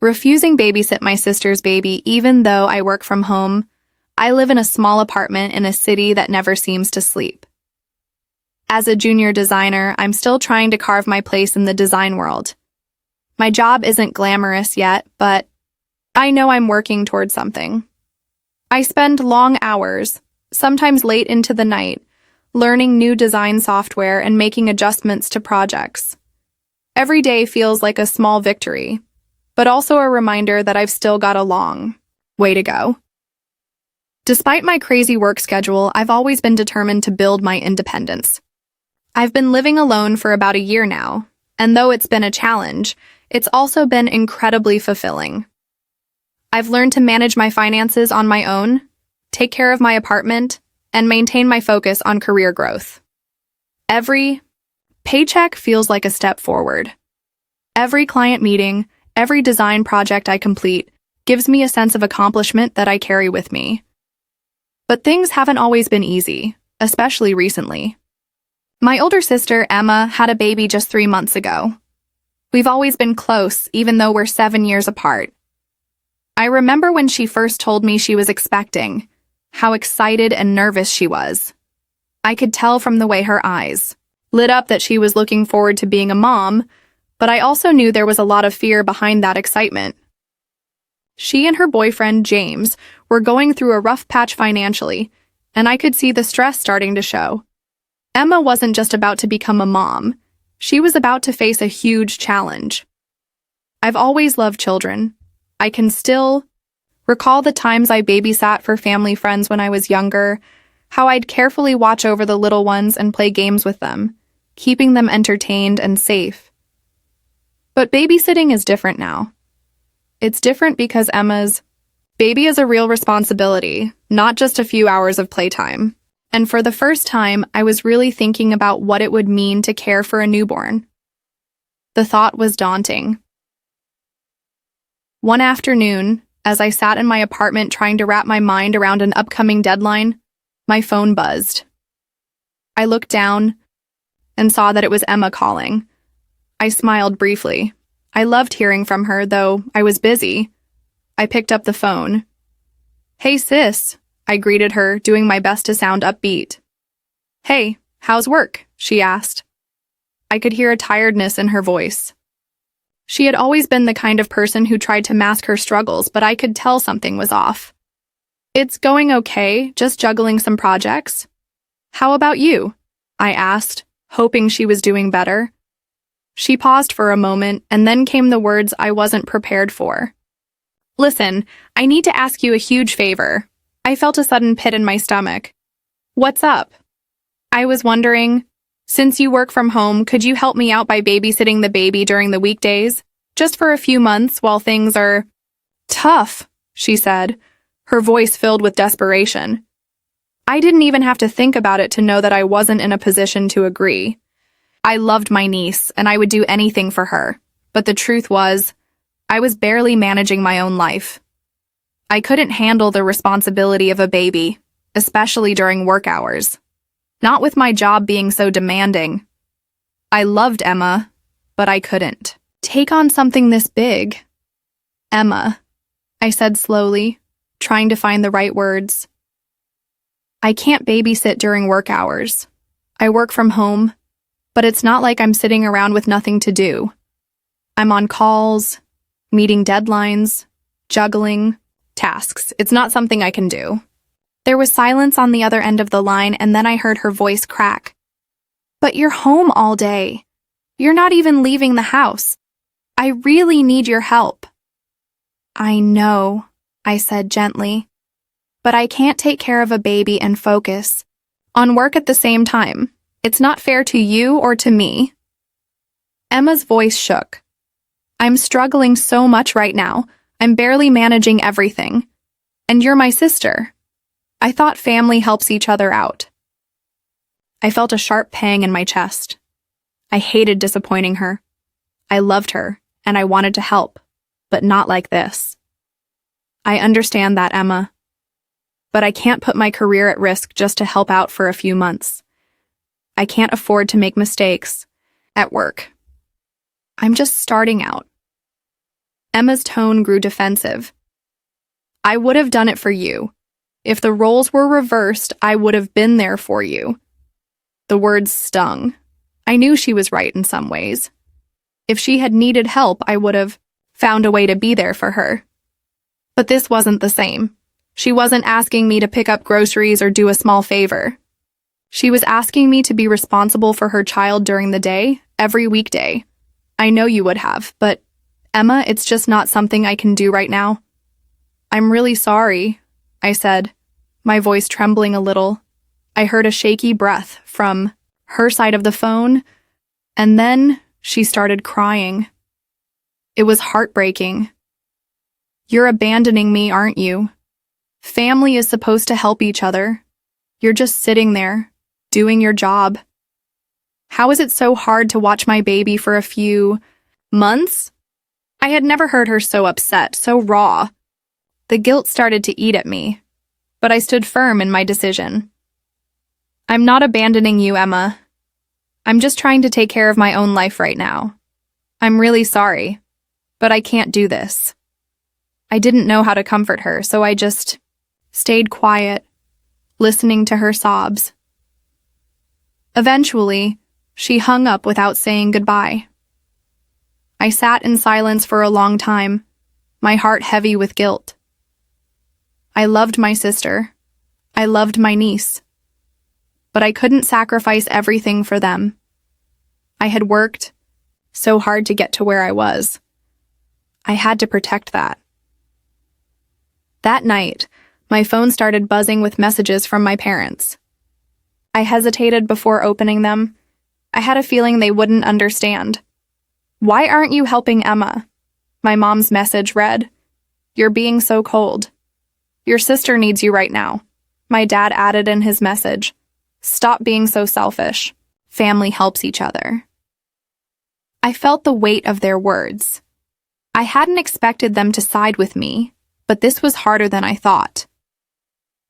refusing babysit my sister's baby even though I work from home. I live in a small apartment in a city that never seems to sleep. As a junior designer, I'm still trying to carve my place in the design world. My job isn't glamorous yet, but I know I'm working towards something. I spend long hours, sometimes late into the night, learning new design software and making adjustments to projects. Every day feels like a small victory, but also a reminder that I've still got a long way to go. Despite my crazy work schedule, I've always been determined to build my independence. I've been living alone for about a year now, and though it's been a challenge, it's also been incredibly fulfilling. I've learned to manage my finances on my own, take care of my apartment, and maintain my focus on career growth. Every paycheck feels like a step forward. Every client meeting, every design project I complete gives me a sense of accomplishment that I carry with me. But things haven't always been easy, especially recently. My older sister, Emma, had a baby just 3 months ago. We've always been close, even though we're 7 years apart. I remember when she first told me she was expecting, how excited and nervous she was. I could tell from the way her eyes lit up that she was looking forward to being a mom, but I also knew there was a lot of fear behind that excitement. She and her boyfriend, James, were going through a rough patch financially, and I could see the stress starting to show. Emma wasn't just about to become a mom. She was about to face a huge challenge. I've always loved children. I can still recall the times I babysat for family friends when I was younger, how I'd carefully watch over the little ones and play games with them, keeping them entertained and safe. But babysitting is different now. It's different because Emma's baby is a real responsibility, not just a few hours of playtime. And for the first time, I was really thinking about what it would mean to care for a newborn. The thought was daunting. One afternoon, as I sat in my apartment trying to wrap my mind around an upcoming deadline, my phone buzzed. I looked down and saw that it was Emma calling. I smiled briefly. I loved hearing from her, though I was busy. I picked up the phone. "Hey, sis," I greeted her, doing my best to sound upbeat. "Hey, how's work?" she asked. I could hear a tiredness in her voice. She had always been the kind of person who tried to mask her struggles, but I could tell something was off. "It's going okay, just juggling some projects." "How about you?" I asked, hoping she was doing better. She paused for a moment, and then came the words I wasn't prepared for. "Listen, I need to ask you a huge favor." I felt a sudden pit in my stomach. "What's up?" "I was wondering, since you work from home, could you help me out by babysitting the baby during the weekdays? Just for a few months while things are tough," she said, her voice filled with desperation. I didn't even have to think about it to know that I wasn't in a position to agree. I loved my niece, and I would do anything for her, but the truth was, I was barely managing my own life. I couldn't handle the responsibility of a baby, especially during work hours. Not with my job being so demanding. I loved Emma, but I couldn't take on something this big. "Emma," I said slowly, trying to find the right words. "I can't babysit during work hours. I work from home, but it's not like I'm sitting around with nothing to do. I'm on calls, meeting deadlines, juggling tasks. It's not something I can do." There was silence on the other end of the line, and then I heard her voice crack. "But you're home all day. You're not even leaving the house. I really need your help." "I know," I said gently, "but I can't take care of a baby and focus on work at the same time. It's not fair to you or to me." Emma's voice shook. "I'm struggling so much right now. I'm barely managing everything. And you're my sister. I thought family helps each other out." I felt a sharp pang in my chest. I hated disappointing her. I loved her, and I wanted to help, but not like this. "I understand that, Emma. But I can't put my career at risk just to help out for a few months. I can't afford to make mistakes at work. I'm just starting out." Emma's tone grew defensive. I would have done it for you. If the roles were reversed, I would have been there for you. The words stung. I knew she was right in some ways. If she had needed help, I would have found a way to be there for her. But this wasn't the same. She wasn't asking me to pick up groceries or do a small favor. She was asking me to be responsible for her child during the day, every weekday. I know you would have, but Emma, it's just not something I can do right now. I'm really sorry, I said, my voice trembling a little. I heard a shaky breath from her side of the phone, and then she started crying. It was heartbreaking. You're abandoning me, aren't you? Family is supposed to help each other. You're just sitting there, doing your job. How is it so hard to watch my baby for a few months? I had never heard her so upset, so raw. The guilt started to eat at me, but I stood firm in my decision. I'm not abandoning you, Emma. I'm just trying to take care of my own life right now. I'm really sorry, but I can't do this. I didn't know how to comfort her, so I just stayed quiet, listening to her sobs. Eventually, she hung up without saying goodbye. I sat in silence for a long time, my heart heavy with guilt. I loved my sister. I loved my niece. But I couldn't sacrifice everything for them. I had worked so hard to get to where I was. I had to protect that. That night, my phone started buzzing with messages from my parents. I hesitated before opening them. I had a feeling they wouldn't understand. Why aren't you helping Emma? My mom's message read, You're being so cold. Your sister needs you right now. My dad added in his message, Stop being so selfish. Family helps each other. I felt the weight of their words. I hadn't expected them to side with me, but this was harder than I thought.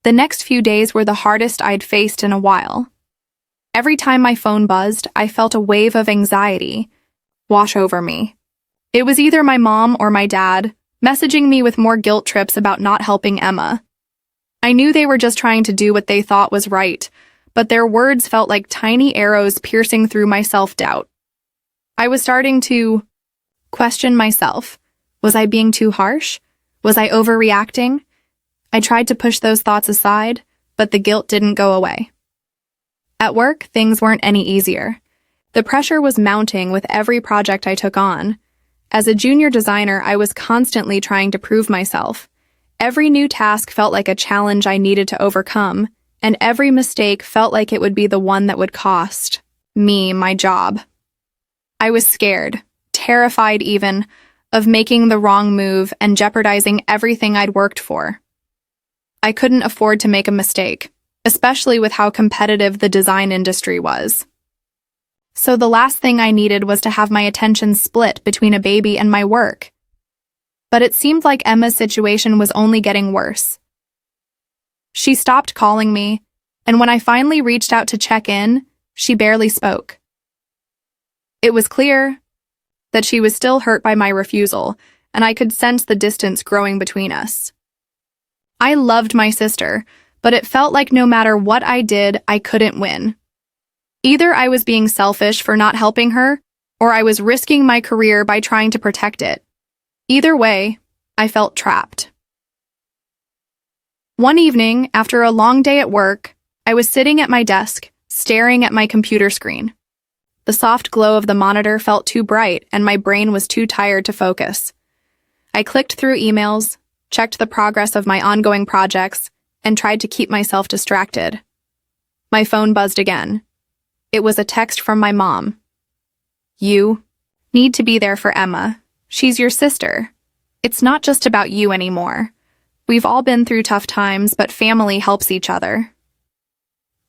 The next few days were the hardest I'd faced in a while. Every time my phone buzzed, I felt a wave of anxiety wash over me. It was either my mom or my dad, messaging me with more guilt trips about not helping Emma. I knew they were just trying to do what they thought was right, but their words felt like tiny arrows piercing through my self-doubt. I was starting to question myself. Was I being too harsh? Was I overreacting? I tried to push those thoughts aside, but the guilt didn't go away. At work, things weren't any easier. The pressure was mounting with every project I took on. As a junior designer, I was constantly trying to prove myself. Every new task felt like a challenge I needed to overcome, and every mistake felt like it would be the one that would cost me my job. I was scared, terrified even, of making the wrong move and jeopardizing everything I'd worked for. I couldn't afford to make a mistake, especially with how competitive the design industry was. So the last thing I needed was to have my attention split between a baby and my work. But it seemed like Emma's situation was only getting worse. She stopped calling me, and when I finally reached out to check in, she barely spoke. It was clear that she was still hurt by my refusal, and I could sense the distance growing between us. I loved my sister, but it felt like no matter what I did, I couldn't win. Either I was being selfish for not helping her, or I was risking my career by trying to protect it. Either way, I felt trapped. One evening, after a long day at work, I was sitting at my desk, staring at my computer screen. The soft glow of the monitor felt too bright, and my brain was too tired to focus. I clicked through emails, checked the progress of my ongoing projects, and tried to keep myself distracted. My phone buzzed again. It was a text from my mom. You need to be there for Emma. She's your sister. It's not just about you anymore. We've all been through tough times, but family helps each other.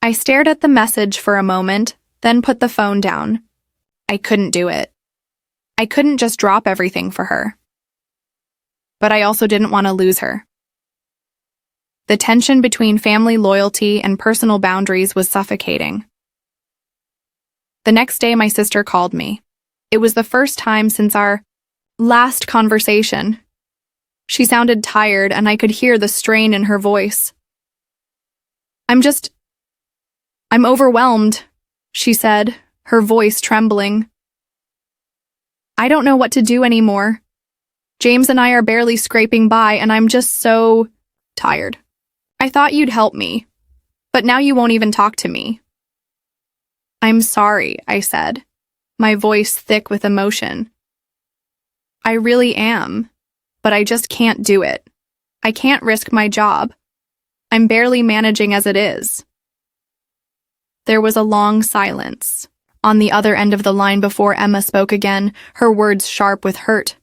I stared at the message for a moment, then put the phone down. I couldn't do it. I couldn't just drop everything for her. But I also didn't want to lose her. The tension between family loyalty and personal boundaries was suffocating. The next day, my sister called me. It was the first time since our Last conversation. She sounded tired, and I could hear the strain in her voice. I'm overwhelmed, she said, her voice trembling. I don't know what to do anymore. James and I are barely scraping by, and I'm just so tired. I thought you'd help me, but now you won't even talk to me. I'm sorry, I said, my voice thick with emotion. I really am, but I just can't do it. I can't risk my job. I'm barely managing as it is. There was a long silence on the other end of the line before Emma spoke again, her words sharp with hurt.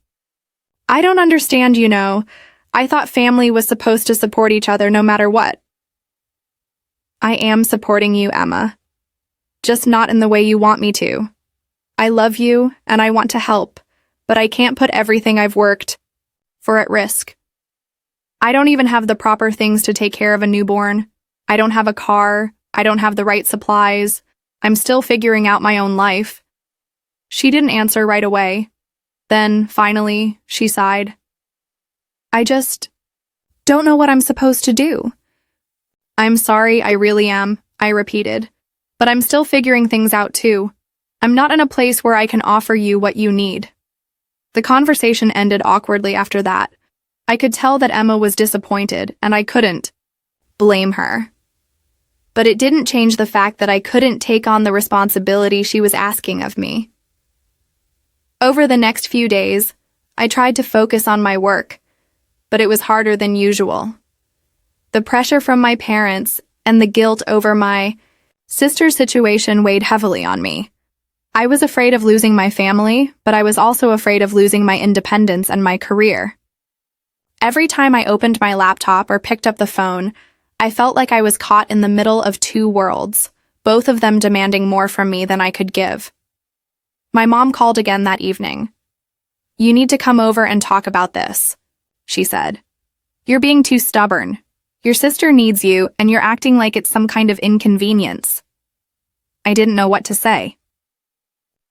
I don't understand, you know. I thought family was supposed to support each other no matter what. I am supporting you, Emma. Just not in the way you want me to. I love you, and I want to help, but I can't put everything I've worked for at risk. I don't even have the proper things to take care of a newborn. I don't have a car. I don't have the right supplies. I'm still figuring out my own life. She didn't answer right away. Then, finally, she sighed. I just don't know what I'm supposed to do. I'm sorry, I really am, I repeated. But I'm still figuring things out too. I'm not in a place where I can offer you what you need. The conversation ended awkwardly after that. I could tell that Emma was disappointed, and I couldn't blame her. But it didn't change the fact that I couldn't take on the responsibility she was asking of me. Over the next few days, I tried to focus on my work, but it was harder than usual. The pressure from my parents and the guilt over my sister's situation weighed heavily on me. I was afraid of losing my family, but I was also afraid of losing my independence and my career. Every time I opened my laptop or picked up the phone, I felt like I was caught in the middle of two worlds, both of them demanding more from me than I could give. My mom called again that evening. You need to come over and talk about this, she said. You're being too stubborn. Your sister needs you, and you're acting like it's some kind of inconvenience. I didn't know what to say.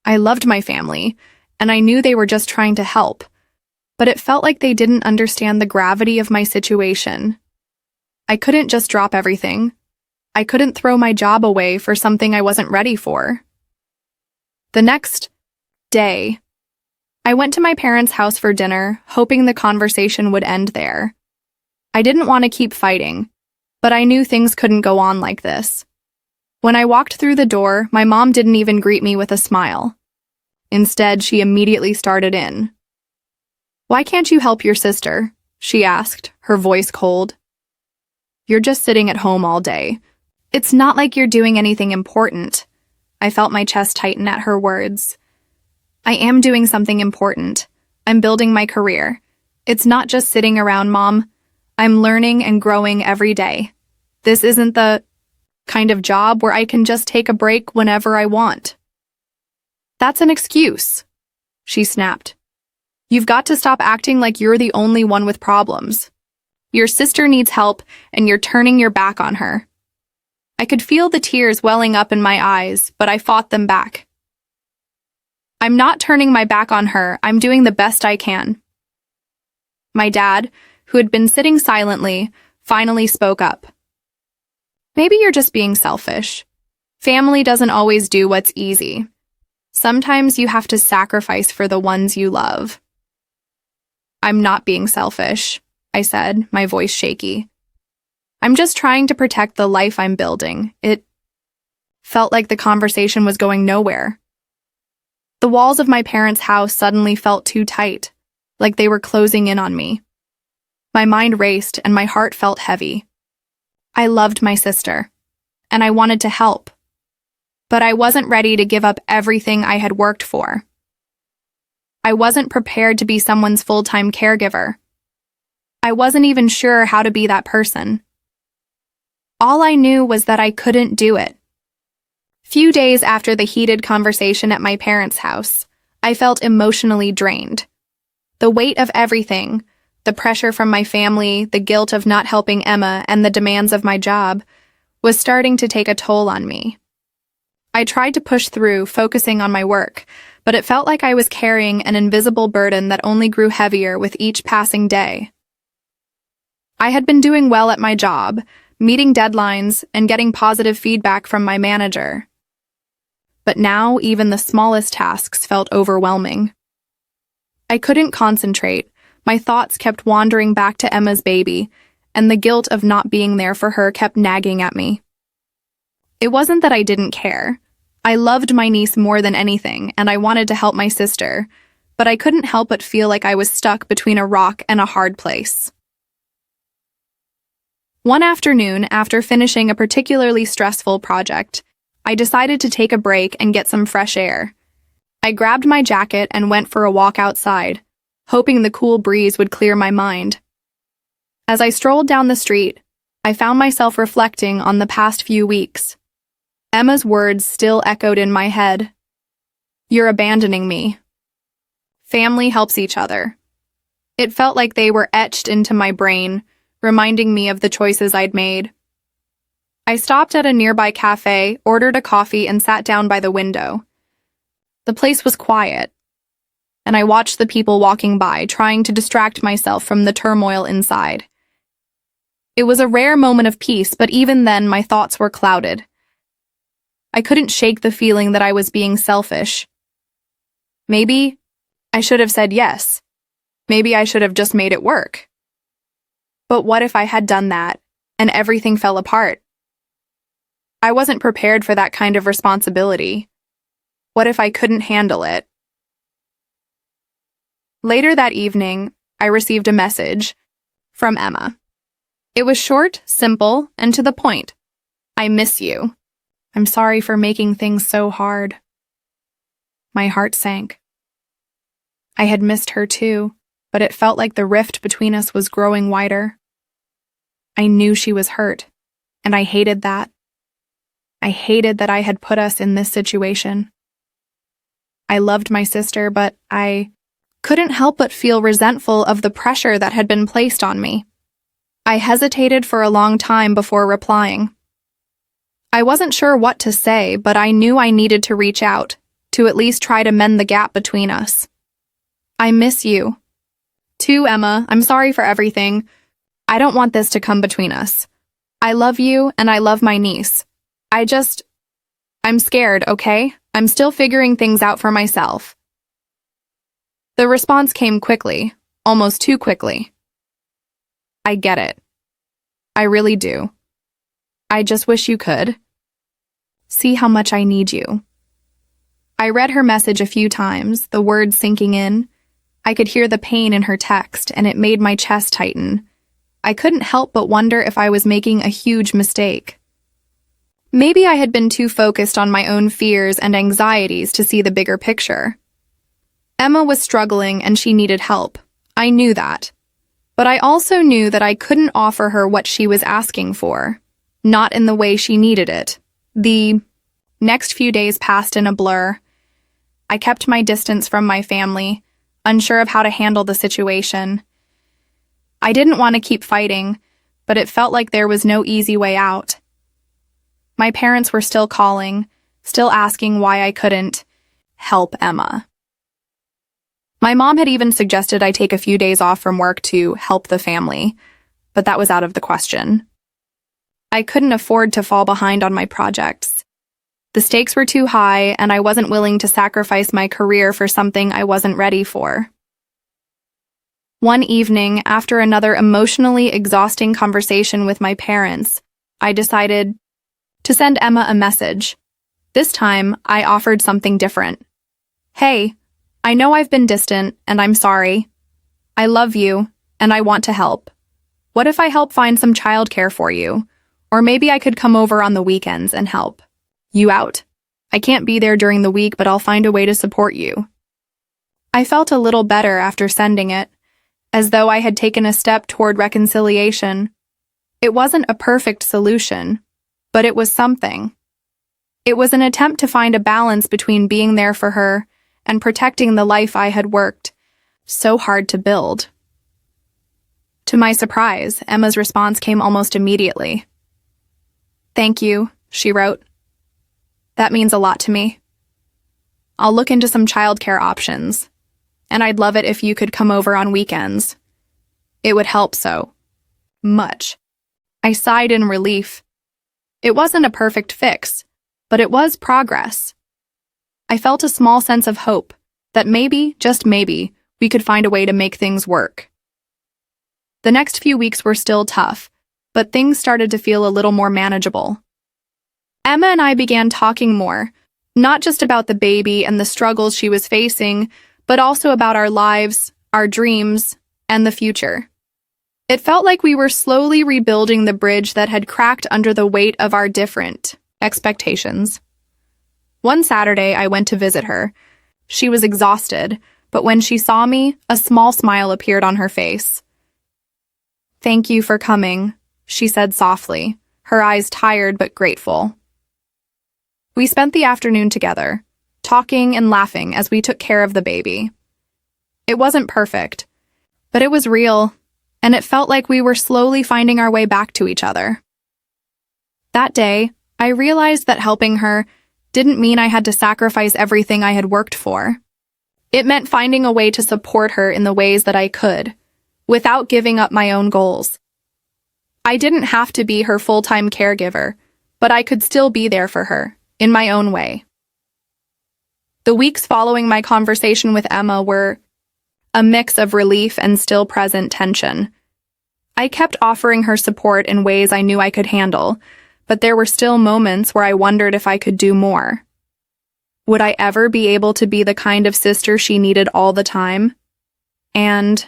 I loved my family, and I knew they were just trying to help, but it felt like they didn't understand the gravity of my situation. I couldn't just drop everything. I couldn't throw my job away for something I wasn't ready for. The next day, I went to my parents' house for dinner, hoping the conversation would end there. I didn't want to keep fighting, but I knew things couldn't go on like this. When I walked through the door, my mom didn't even greet me with a smile. Instead, she immediately started in. Why can't you help your sister? She asked, her voice cold. You're just sitting at home all day. It's not like you're doing anything important. I felt my chest tighten at her words. I am doing something important. I'm building my career. It's not just sitting around, Mom. I'm learning and growing every day. This isn't the kind of job where I can just take a break whenever I want. That's an excuse, she snapped. You've got to stop acting like you're the only one with problems. Your sister needs help, and you're turning your back on her. I could feel the tears welling up in my eyes, but I fought them back. I'm not turning my back on her. I'm doing the best I can. My dad, who had been sitting silently, finally spoke up. Maybe you're just being selfish. Family doesn't always do what's easy. Sometimes you have to sacrifice for the ones you love. I'm not being selfish, I said, my voice shaky. I'm just trying to protect the life I'm building. It felt like the conversation was going nowhere. The walls of my parents' house suddenly felt too tight, like they were closing in on me. My mind raced and my heart felt heavy. I loved my sister, and I wanted to help. But I wasn't ready to give up everything I had worked for. I wasn't prepared to be someone's full-time caregiver. I wasn't even sure how to be that person. All I knew was that I couldn't do it. Few days after the heated conversation at my parents' house, I felt emotionally drained. The weight of everything, the pressure from my family, the guilt of not helping Emma, and the demands of my job, was starting to take a toll on me. I tried to push through, focusing on my work, but it felt like I was carrying an invisible burden that only grew heavier with each passing day. I had been doing well at my job, meeting deadlines, and getting positive feedback from my manager. But now even the smallest tasks felt overwhelming. I couldn't concentrate. My thoughts kept wandering back to Emma's baby, and the guilt of not being there for her kept nagging at me. It wasn't that I didn't care. I loved my niece more than anything, and I wanted to help my sister, but I couldn't help but feel like I was stuck between a rock and a hard place. One afternoon, after finishing a particularly stressful project, I decided to take a break and get some fresh air. I grabbed my jacket and went for a walk outside, hoping the cool breeze would clear my mind. As I strolled down the street, I found myself reflecting on the past few weeks. Emma's words still echoed in my head. "You're abandoning me." Family helps each other. It felt like they were etched into my brain, reminding me of the choices I'd made. I stopped at a nearby cafe, ordered a coffee, and sat down by the window. The place was quiet, and I watched the people walking by, trying to distract myself from the turmoil inside. It was a rare moment of peace, but even then my thoughts were clouded. I couldn't shake the feeling that I was being selfish. Maybe I should have said yes. Maybe I should have just made it work. But what if I had done that, and everything fell apart? I wasn't prepared for that kind of responsibility. What if I couldn't handle it? Later that evening, I received a message from Emma. It was short, simple, and to the point. "I miss you. I'm sorry for making things so hard." My heart sank. I had missed her too, but it felt like the rift between us was growing wider. I knew she was hurt, and I hated that. I hated that I had put us in this situation. I loved my sister, but I couldn't help but feel resentful of the pressure that had been placed on me. I hesitated for a long time before replying. I wasn't sure what to say, but I knew I needed to reach out, to at least try to mend the gap between us. "I miss you. Too, Emma, I'm sorry for everything. I don't want this to come between us. I love you, and I love my niece. I'm scared, okay? I'm still figuring things out for myself." The response came quickly, almost too quickly. "I get it. I really do. I just wish you could. See how much I need you." I read her message a few times, the words sinking in. I could hear the pain in her text, and it made my chest tighten. I couldn't help but wonder if I was making a huge mistake. Maybe I had been too focused on my own fears and anxieties to see the bigger picture. Emma was struggling and she needed help. I knew that. But I also knew that I couldn't offer her what she was asking for, not in the way she needed it. The next few days passed in a blur. I kept my distance from my family, unsure of how to handle the situation. I didn't want to keep fighting, but it felt like there was no easy way out. My parents were still calling, still asking why I couldn't help Emma. My mom had even suggested I take a few days off from work to help the family, but that was out of the question. I couldn't afford to fall behind on my projects. The stakes were too high, and I wasn't willing to sacrifice my career for something I wasn't ready for. One evening, after another emotionally exhausting conversation with my parents, I decided to send Emma a message. This time, I offered something different. "Hey, I know I've been distant, and I'm sorry. I love you, and I want to help. What if I help find some childcare for you? Or maybe I could come over on the weekends and help you out. I can't be there during the week, but I'll find a way to support you." I felt a little better after sending it, as though I had taken a step toward reconciliation. It wasn't a perfect solution, but it was something. It was an attempt to find a balance between being there for her and protecting the life I had worked so hard to build. To my surprise, Emma's response came almost immediately. "Thank you," she wrote. "That means a lot to me." I'll look into some childcare options. And I'd love it if you could come over on weekends. It would help so much. I sighed in relief. It wasn't a perfect fix, but it was progress. I felt a small sense of hope that maybe, just maybe, we could find a way to make things work. The next few weeks were still tough, but things started to feel a little more manageable. Emma and I began talking more, not just about the baby and the struggles she was facing, but also about our lives, our dreams, and the future. It felt like we were slowly rebuilding the bridge that had cracked under the weight of our different expectations. One Saturday, I went to visit her. She was exhausted, but when she saw me, a small smile appeared on her face. "Thank you for coming," she said softly, her eyes tired but grateful. We spent the afternoon together, talking and laughing as we took care of the baby. It wasn't perfect, but it was real, and it felt like we were slowly finding our way back to each other. That day, I realized that helping her didn't mean I had to sacrifice everything I had worked for. It meant finding a way to support her in the ways that I could, without giving up my own goals. I didn't have to be her full-time caregiver, but I could still be there for her, in my own way. The weeks following my conversation with Emma were a mix of relief and still present tension. I kept offering her support in ways I knew I could handle, but there were still moments where I wondered if I could do more. Would I ever be able to be the kind of sister she needed all the time? And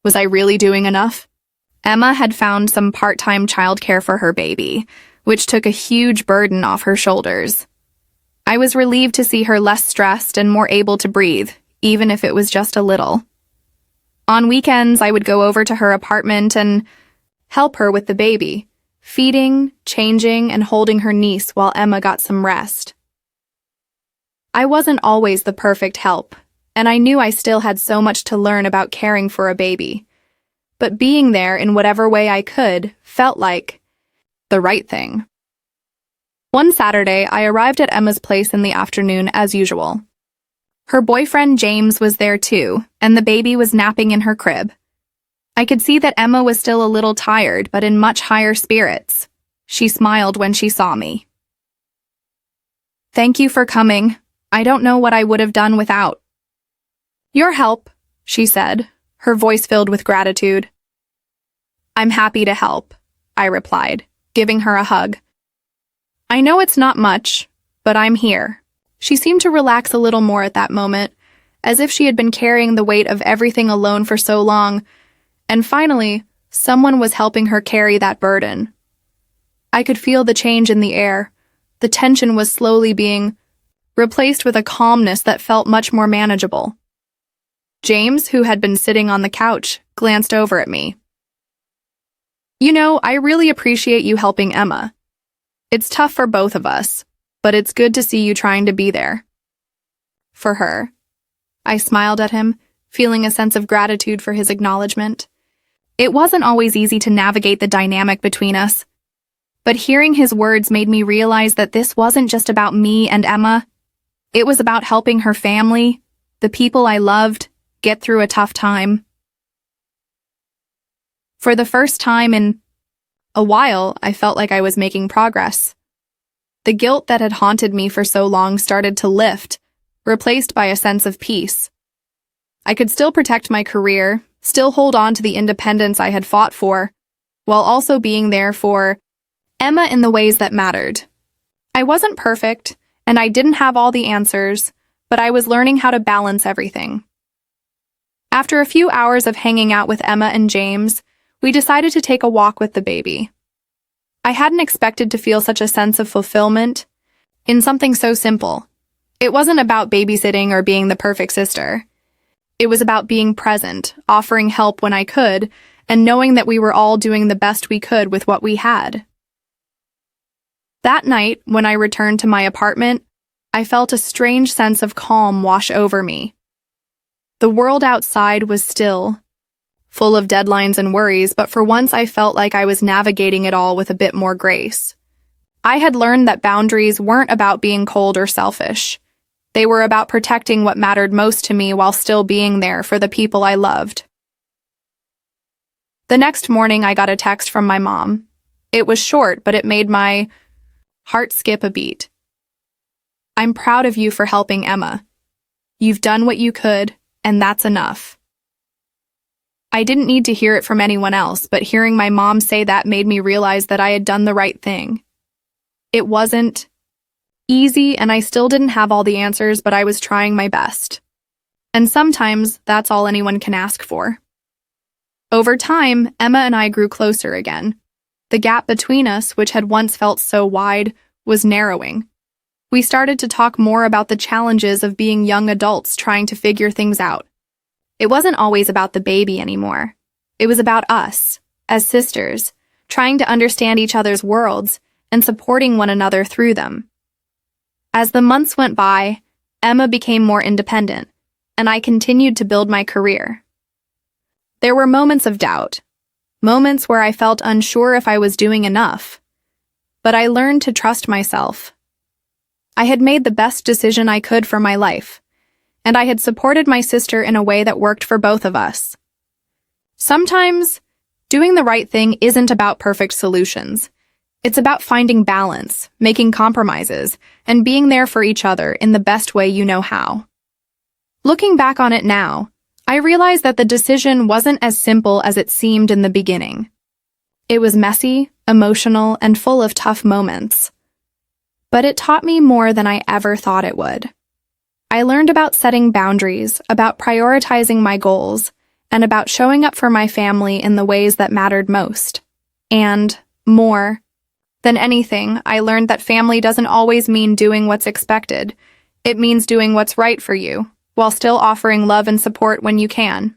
was I really doing enough? Emma had found some part-time childcare for her baby, which took a huge burden off her shoulders. I was relieved to see her less stressed and more able to breathe, even if it was just a little. On weekends, I would go over to her apartment and help her with the baby, feeding, changing, and holding her niece while Emma got some rest. I wasn't always the perfect help, and I knew I still had so much to learn about caring for a baby. But being there in whatever way I could felt like the right thing. One Saturday, I arrived at Emma's place in the afternoon as usual. Her boyfriend James was there too, and the baby was napping in her crib. I could see that Emma was still a little tired, but in much higher spirits. She smiled when she saw me. "Thank you for coming. I don't know what I would have done without your help," she said, her voice filled with gratitude. "I'm happy to help," I replied, giving her a hug. "I know it's not much, but I'm here." She seemed to relax a little more at that moment, as if she had been carrying the weight of everything alone for so long, and finally, someone was helping her carry that burden. I could feel the change in the air. The tension was slowly being replaced with a calmness that felt much more manageable. James, who had been sitting on the couch, glanced over at me. "You know, I really appreciate you helping Emma. It's tough for both of us, but it's good to see you trying to be there for her." I smiled at him, feeling a sense of gratitude for his acknowledgement. It wasn't always easy to navigate the dynamic between us, but hearing his words made me realize that this wasn't just about me and Emma. It was about helping her family, the people I loved, get through a tough time. For the first time in a while, I felt like I was making progress. The guilt that had haunted me for so long started to lift, replaced by a sense of peace. I could still protect my career, still hold on to the independence I had fought for, while also being there for Emma in the ways that mattered. I wasn't perfect, and I didn't have all the answers, but I was learning how to balance everything. After a few hours of hanging out with Emma and James, we decided to take a walk with the baby. I hadn't expected to feel such a sense of fulfillment in something so simple. It wasn't about babysitting or being the perfect sister. It was about being present, offering help when I could, and knowing that we were all doing the best we could with what we had. That night, when I returned to my apartment, I felt a strange sense of calm wash over me. The world outside was still, full of deadlines and worries, but for once I felt like I was navigating it all with a bit more grace. I had learned that boundaries weren't about being cold or selfish. They were about protecting what mattered most to me while still being there for the people I loved. The next morning, I got a text from my mom. It was short, but it made my heart skip a beat. "I'm proud of you for helping Emma. You've done what you could, and that's enough." I didn't need to hear it from anyone else, but hearing my mom say that made me realize that I had done the right thing. It wasn't easy, and I still didn't have all the answers, but I was trying my best. And sometimes that's all anyone can ask for. Over time, Emma and I grew closer again. The gap between us, which had once felt so wide, was narrowing. We started to talk more about the challenges of being young adults trying to figure things out. It wasn't always about the baby anymore. It was about us, as sisters, trying to understand each other's worlds and supporting one another through them. As the months went by, Emma became more independent, and I continued to build my career. There were moments of doubt, moments where I felt unsure if I was doing enough, but I learned to trust myself. I had made the best decision I could for my life, and I had supported my sister in a way that worked for both of us. Sometimes, doing the right thing isn't about perfect solutions. It's about finding balance, making compromises, and being there for each other in the best way you know how. Looking back on it now, I realize that the decision wasn't as simple as it seemed in the beginning. It was messy, emotional, and full of tough moments. But it taught me more than I ever thought it would. I learned about setting boundaries, about prioritizing my goals, and about showing up for my family in the ways that mattered most. And, more than anything, I learned that family doesn't always mean doing what's expected. It means doing what's right for you, while still offering love and support when you can.